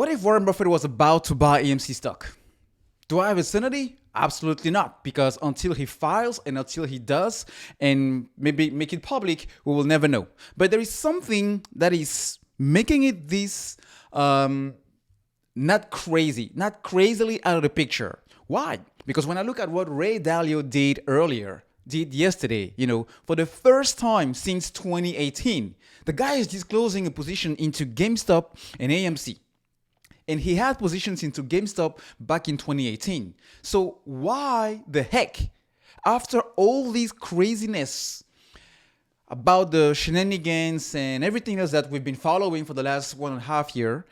What if Warren Buffett was about to buy AMC stock? Do I have a certainty? Absolutely not, because until he files and until he does and maybe make it public, we will never know. But there is something that is making it this not crazily out of the picture. Why? Because when I look at what Ray Dalio did yesterday, for the first time since 2018, the guy is disclosing a position into GameStop and AMC. And he had positions into GameStop back in 2018. So why the heck, after all this craziness about the shenanigans and everything else that we've been following for the last 1.5 years,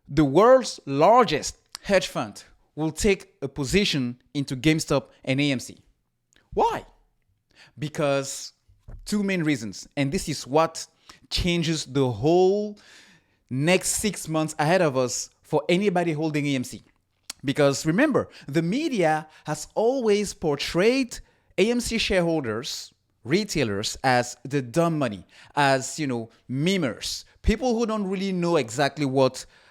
the world's largest hedge fund will take a position into GameStop and AMC? Why? Because two main reasons. And this is what changes the whole next 6 months ahead of us for anybody holding AMC. Because remember, the media has always portrayed AMC shareholders, retailers, as the dumb money, as, memers, people who don't really know exactly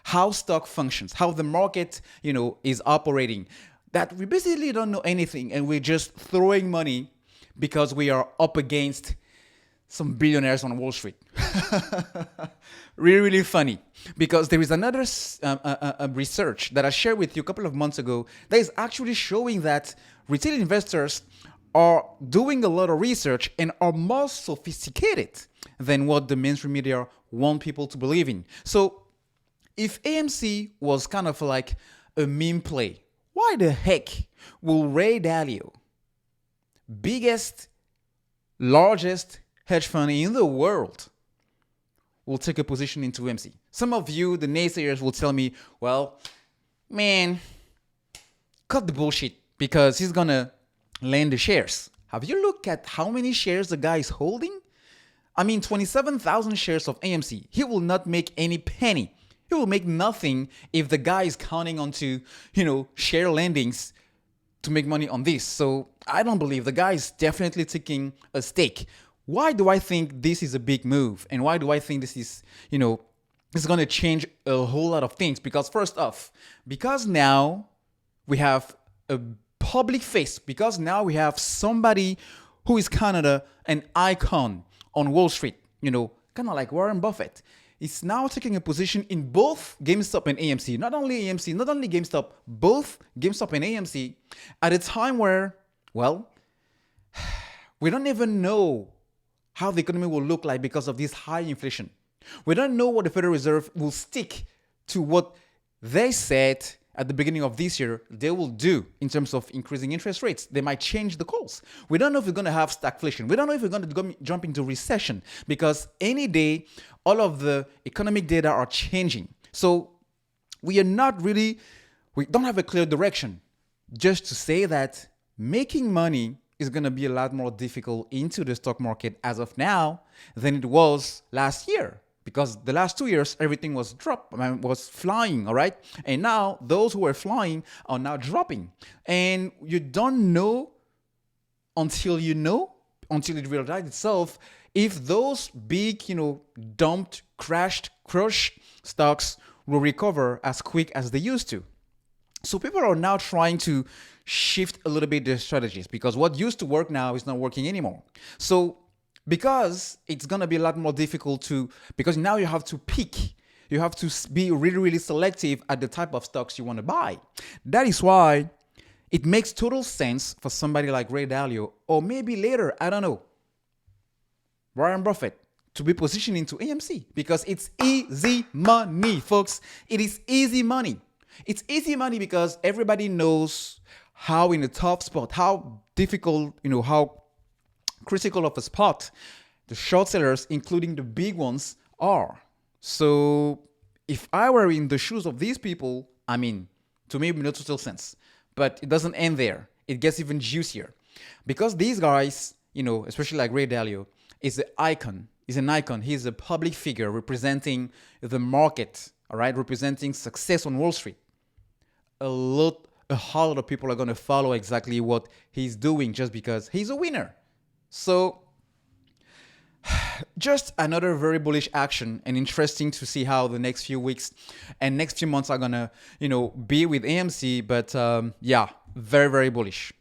how stock functions, how the market, is operating, that we basically don't know anything and we're just throwing money because we are up against some billionaires on Wall Street. Really, really funny. Because there is another research that I shared with you a couple of months ago that is actually showing that retail investors are doing a lot of research and are more sophisticated than what the mainstream media want people to believe in. So if AMC was kind of like a meme play, why the heck will Ray Dalio, biggest, largest hedge fund in the world, will take a position into AMC? Some of you, the naysayers, will tell me, well, man, cut the bullshit because he's going to lend the shares. Have you looked at how many shares the guy is holding? 27,000 shares of AMC. He will not make any penny. He will make nothing if the guy is counting onto, share lendings to make money on this. So I don't believe the guy is definitely taking a stake. Why do I think this is a big move? And why do I think this is, it's going to change a whole lot of things? Because first off, because now we have a public face, because now we have somebody who is kind of an icon on Wall Street, kind of like Warren Buffett. It's now taking a position in both GameStop and AMC. Not only AMC, not only GameStop, both GameStop and AMC at a time where, well, we don't even know how the economy will look like because of this high inflation. We don't know what the Federal Reserve will stick to what they said at the beginning of this year they will do in terms of increasing interest rates. They might change the course. We don't know if we're going to have stagflation. We don't know if we're going to jump into recession because any day, all of the economic data are changing. So we don't have a clear direction. Just to say that making money is going to be a lot more difficult into the stock market as of now than it was last year. Because the last 2 years, everything was was flying, all right? And now those who are flying are now dropping. And you don't know until it realizes itself, if those big, dumped, crushed stocks will recover as quick as they used to. So people are now trying to shift a little bit their strategies because what used to work now is not working anymore. So because it's going to be a lot more difficult because now you have to pick, you have to be really, really selective at the type of stocks you want to buy. That is why it makes total sense for somebody like Ray Dalio, or maybe later, I don't know, Warren Buffett, to be positioned into AMC because it's easy money, folks. It is easy money. It's easy money because everybody knows how in a tough spot, how difficult, how critical of a spot the short sellers, including the big ones, are. So if I were in the shoes of these people, to me, it makes total sense. But it doesn't end there. It gets even juicier. Because these guys, especially like Ray Dalio, is an icon. He's a public figure representing the market, all right, representing success on Wall Street. A whole lot of people are going to follow exactly what he's doing just because he's a winner. So just another very bullish action, and interesting to see how the next few weeks and next few months are gonna, be with AMC. But yeah, very, very bullish.